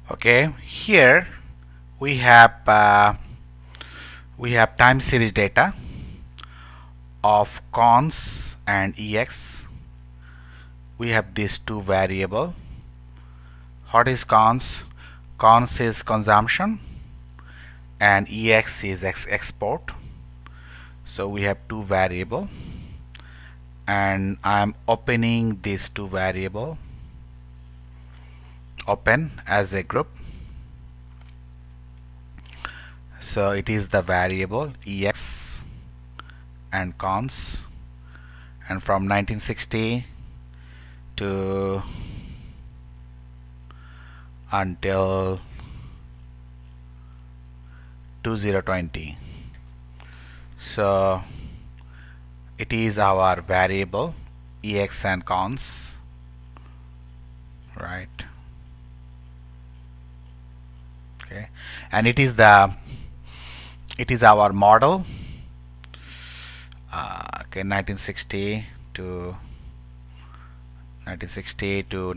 Okay, here we have time series data of cons and ex. We have these two variable. What is cons? Cons is consumption and ex is export. So we have two variable, and I'm opening these two variable, open as a group. So it is the variable ex and cons, and from 1960 to until 2020. So it is our variable ex and cons, right? Okay, and it is our model. Okay, 1960 to 1960 to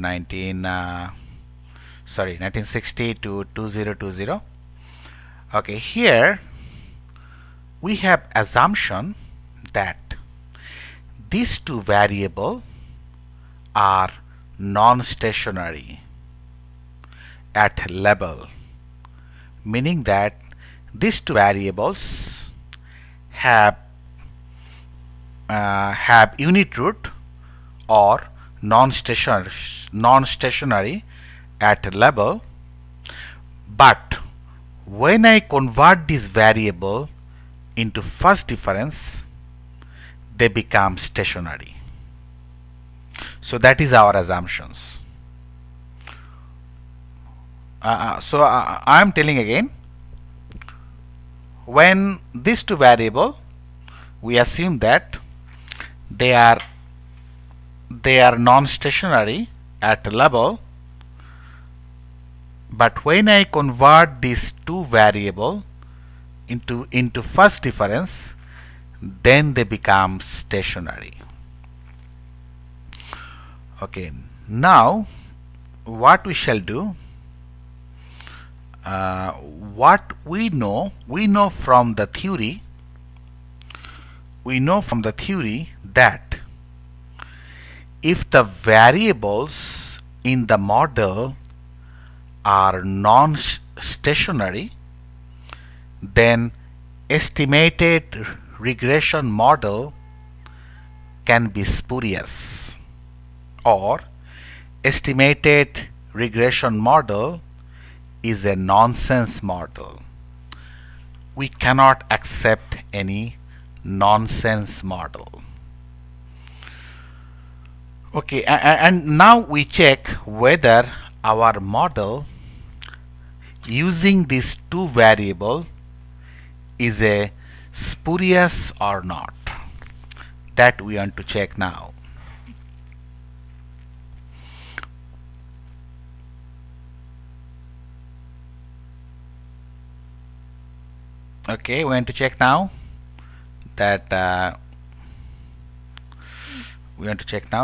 2020. Okay, here we have assumption that these two variables are non-stationary at level, meaning that these two variables have unit root or non-stationary at level, but when I convert this variable into first difference, they become stationary. So that is our assumptions. I am telling again, when these two variable, we assume that they are non-stationary at level, but when I convert these two variable into first difference, then they become stationary. Okay, now what we shall do, what we know from the theory, that if the variables in the model are non-stationary, then estimated regression model can be spurious, or estimated regression model is a nonsense model. We cannot accept any nonsense model. Okay, and now we check whether our model using these two variable is a spurious or not. That we want to check now. Okay, we want to check now that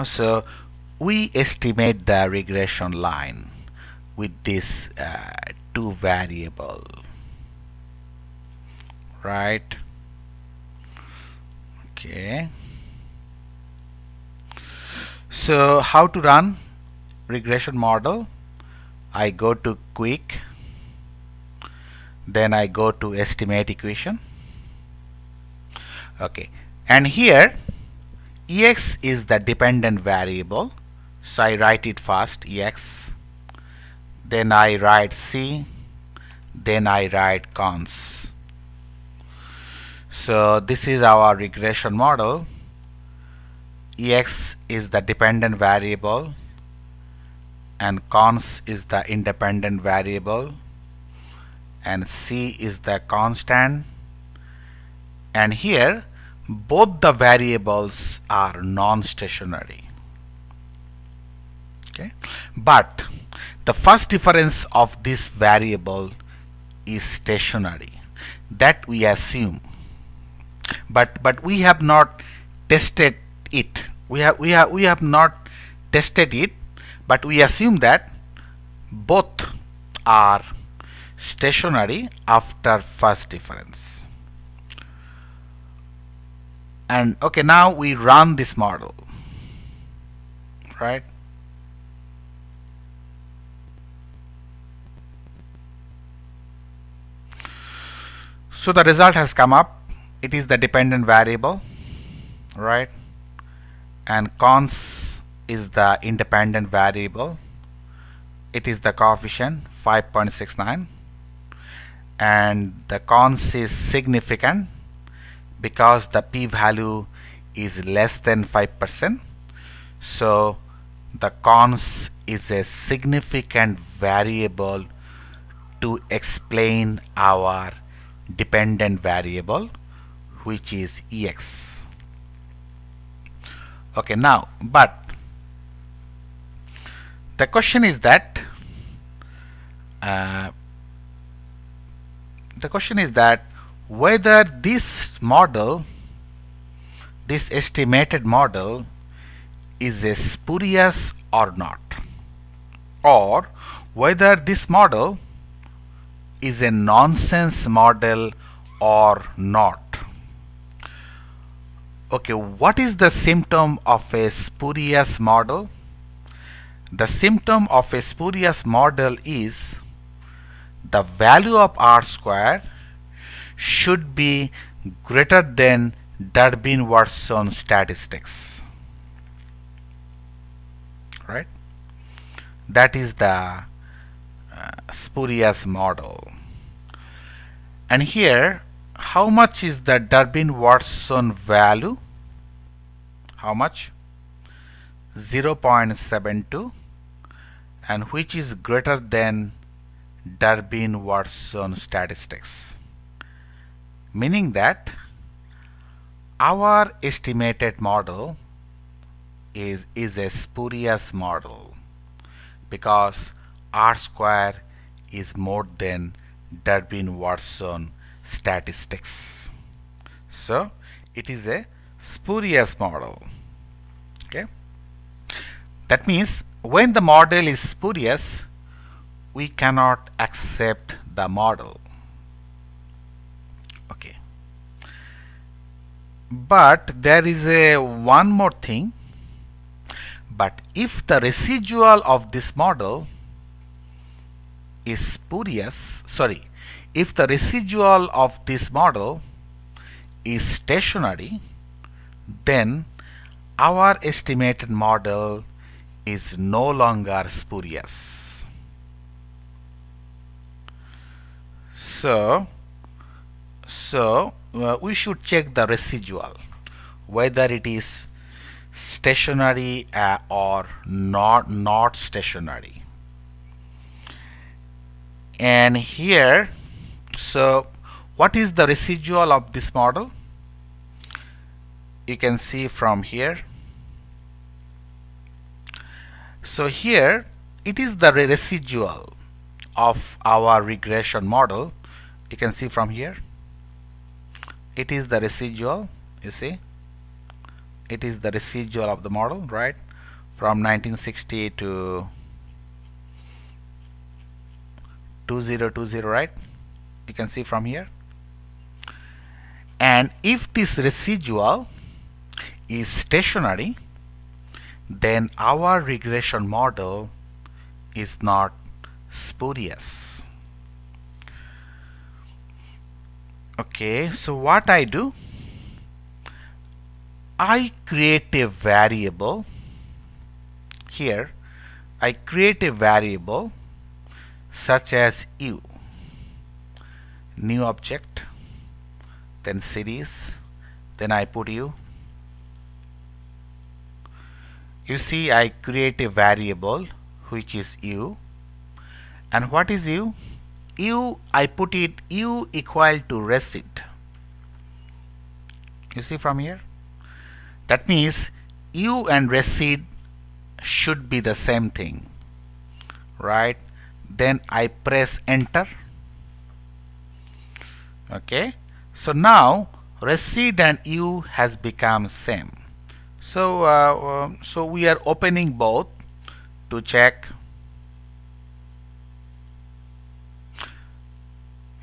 so we estimate the regression line with this two variable, right? Okay, so how to run regression model? I go to quick, then I go to estimate equation. Okay, and here ex is the dependent variable, so I write it first, ex, then I write c, then I write cons. So this is our regression model. Ex is the dependent variable and cons is the independent variable, and c is the constant, and here both the variables are non-stationary. Okay, but the first difference of this variable is stationary, that we assume, but we have not tested it. We have not tested it, but we assume that both are stationary after first difference. And okay, now we run this model, right? So the result has come up. It is the dependent variable, right? And cons is the independent variable. It is the coefficient 5.69, and the cons is significant because the p-value is less than 5%. So the cons is a significant variable to explain our dependent variable, which is Ex. Okay, now, but the question is that whether this model, this estimated model, is a spurious or not, or whether this model is a nonsense model or not. Okay, what is the symptom of a spurious model? The symptom of a spurious model is the value of R square should be greater than Durbin-Watson statistics, right? That is the spurious model. And here, how much is the Durbin-Watson value? How much? 0.72, and which is greater than Durbin-Watson statistics, meaning that our estimated model is a spurious model because R square is more than Durbin-Watson statistics. So it is a spurious model. Okay, that means when the model is spurious, we cannot accept the model. Okay, but there is a one more thing. But if the residual of this model is spurious, if the residual of this model is stationary, then our estimated model is no longer spurious. So we should check the residual, whether it is stationary or not stationary. And here, so what is the residual of this model? You can see from here. So here it is the residual of our regression model. You can see from here, it is the residual. You see, it is the residual of the model, right, from 1960 to 2020, right? You can see from here. And if this residual is stationary, then our regression model is not spurious. Okay, so what I do, I create a variable here. I create a variable such as U, new object, then series, then I put U. You see, I create a variable which is U. And what is U? U, I put it U equal to receipt. You see from here? That means U and receipt should be the same thing, right? Then I press enter. Okay, so now receipt and U has become same. So so we are opening both to check.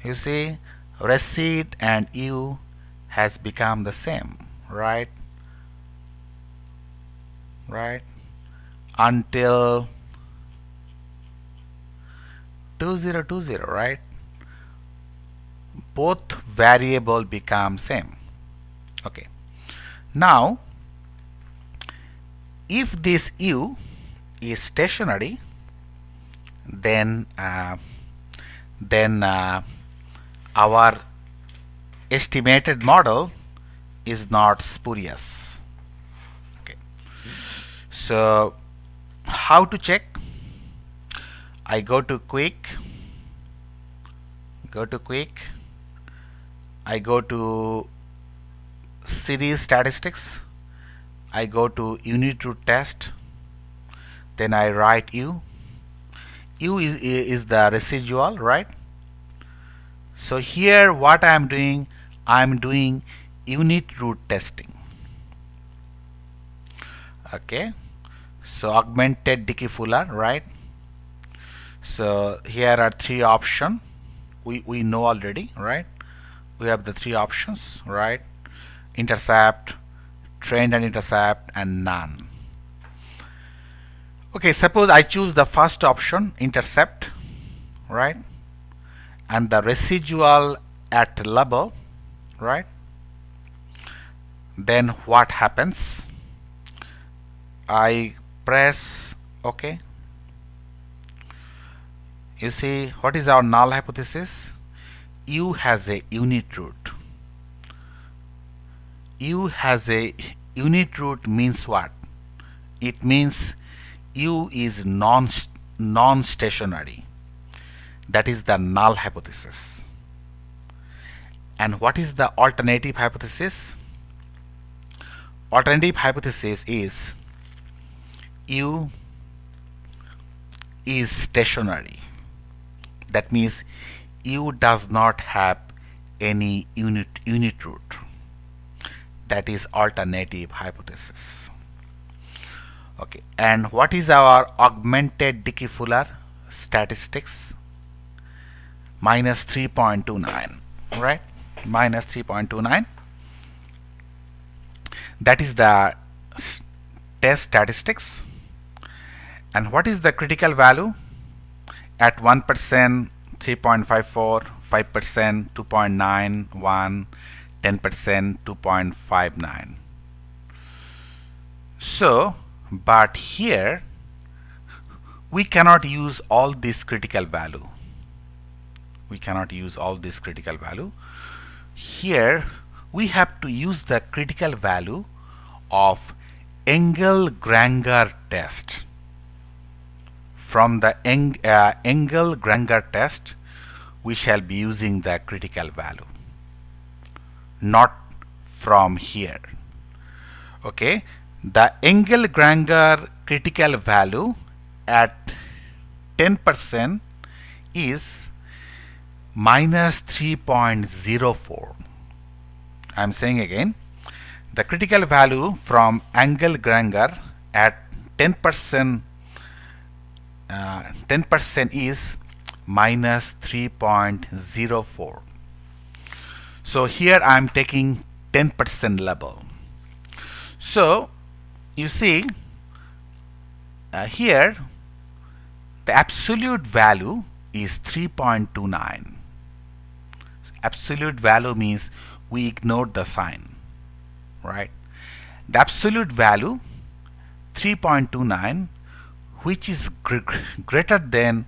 You see, receipt and U has become the same, right? Right? Until 2020, right? Both variable become same. Okay. Now, if this U is stationary, then our estimated model is not spurious. Okay. So how to check? I go to quick, I go to series statistics, I go to unit root test, then I write U. U is the residual, right? So here what I am doing, I am doing unit root testing. Okay, so augmented Dickey Fuller, right? So here are three options. We know already, right? We have the three options, right? Intercept, trend and intercept, and none. Okay, suppose I choose the first option, intercept, right? And the residual at level, right? Then what happens? I press OK. You see, what is our null hypothesis? U has a unit root. U has a unit root means what? It means U is non-stationary. That is the null hypothesis. And what is the alternative hypothesis? Alternative hypothesis is U is stationary. That means U does not have any unit root. That is alternative hypothesis. Okay, and what is our augmented Dickey Fuller statistics? Minus 3.29, right? Minus 3.29. That is the test statistics. And what is the critical value? At 1%, 3.54, 5%, 2.91, 10%, 2.59. So, but here we cannot use all this critical value. We cannot use all this critical value. Here we have to use the critical value of Engle-Granger test. From the Engle-Granger test, we shall be using the critical value, not from here. Okay, the Engle-Granger critical value at 10% is minus 3.04. I am saying again, the critical value from Engle-Granger at 10% is minus 3.04. So here I am taking 10% level. So you see here the absolute value is 3.29. Absolute value means we ignored the sign, right? The absolute value 3.29, which is greater than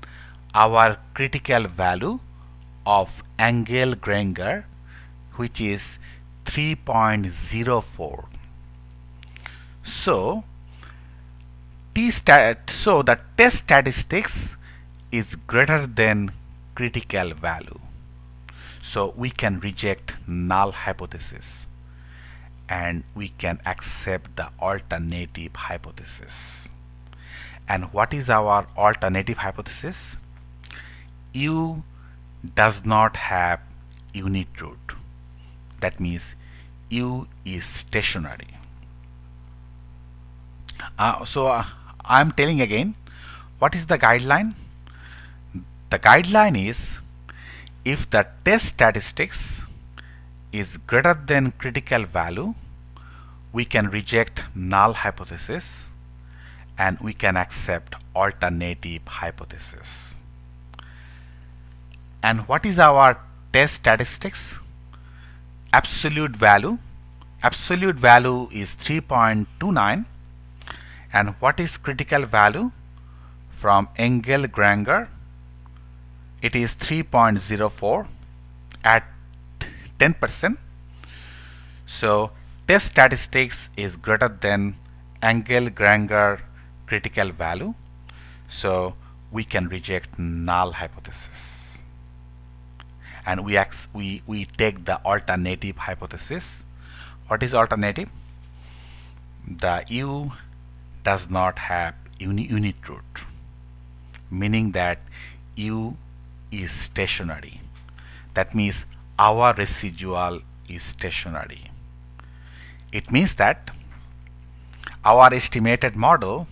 our critical value of Engle-Granger, which is 3.04. So the test statistics is greater than critical value. So we can reject null hypothesis and we can accept the alternative hypothesis. And what is our alternative hypothesis? U does not have unit root. That means U is stationary. I'm telling again, what is the guideline? The guideline is if the test statistics is greater than critical value, we can reject null hypothesis and we can accept alternative hypothesis. And what is our test statistics? Absolute value. Absolute value is 3.29. And what is critical value? From Engle Granger, it is 3.04 at 10%. So test statistics is greater than Engle Granger critical value. So we can reject null hypothesis. And we take the alternative hypothesis. What is alternative? The U does not have unit root, meaning that U is stationary. That means our residual is stationary. It means that our estimated model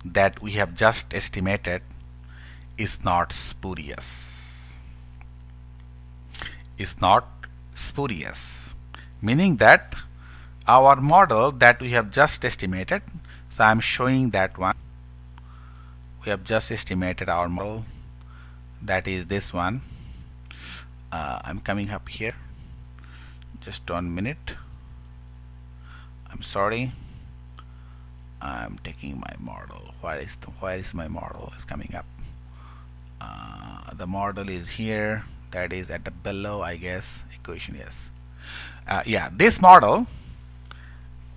that we have just estimated is not spurious. Is not spurious, meaning that our model that we have just estimated, so I am showing that one. We have just estimated our model, that is this one. I'm coming up here, just 1 minute. I'm sorry, I'm taking my model. Where is my model? Is coming up. The model is here, that is at the below, I guess, equation. Yes, yeah, this model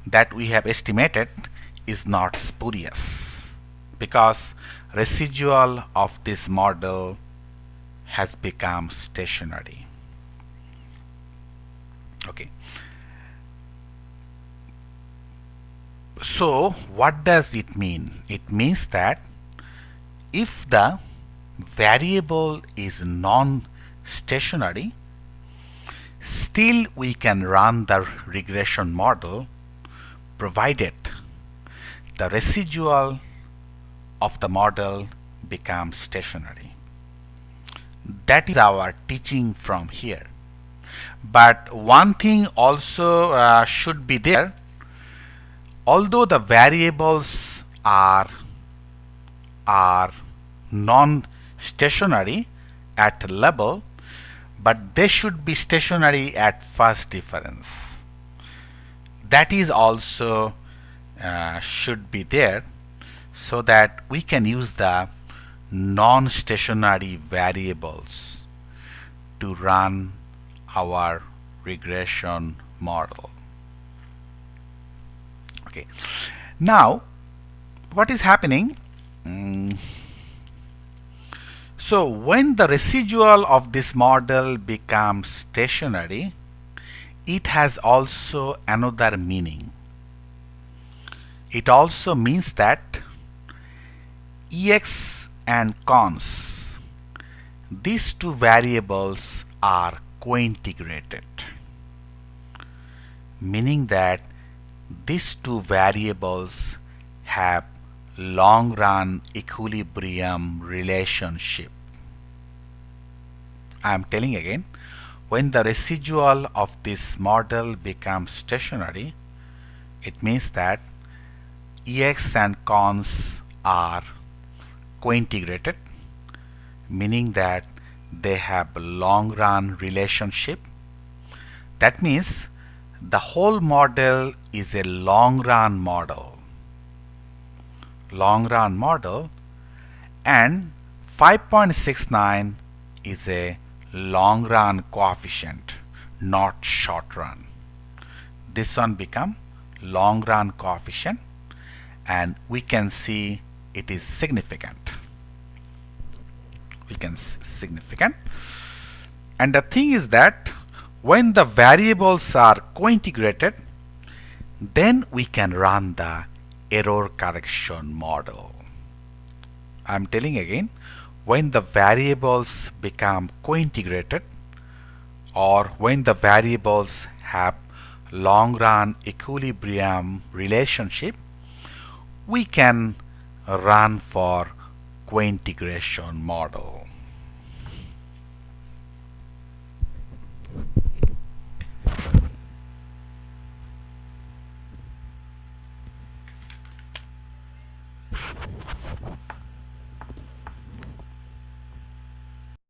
that we have estimated is not spurious because residual of this model has become stationary. Okay, so what does it mean? It means that if the variable is non-stationary, still we can run the regression model provided the residual of the model becomes stationary. That is our teaching from here. But one thing also should be there. Although the variables are non-stationary at level, but they should be stationary at first difference. That is also should be there, so that we can use the non-stationary variables to run our regression model. Okay, now what is happening? So when the residual of this model becomes stationary, it has also another meaning. It also means that Ex and cons, these two variables are co-integrated, meaning that these two variables have long-run equilibrium relationship. I am telling again, when the residual of this model becomes stationary, it means that Ex and cons are co-integrated, meaning that they have a long-run relationship. That means the whole model is a long-run model. Long-run model, and 5.69 is a long-run coefficient, not short-run. This one become long-run coefficient, and we can see it is significant. We can see significant. And the thing is that when the variables are co-integrated, then we can run the error correction model. I am telling again, when the variables become co-integrated, or when the variables have long-run equilibrium relationship, we can run for co-integration model.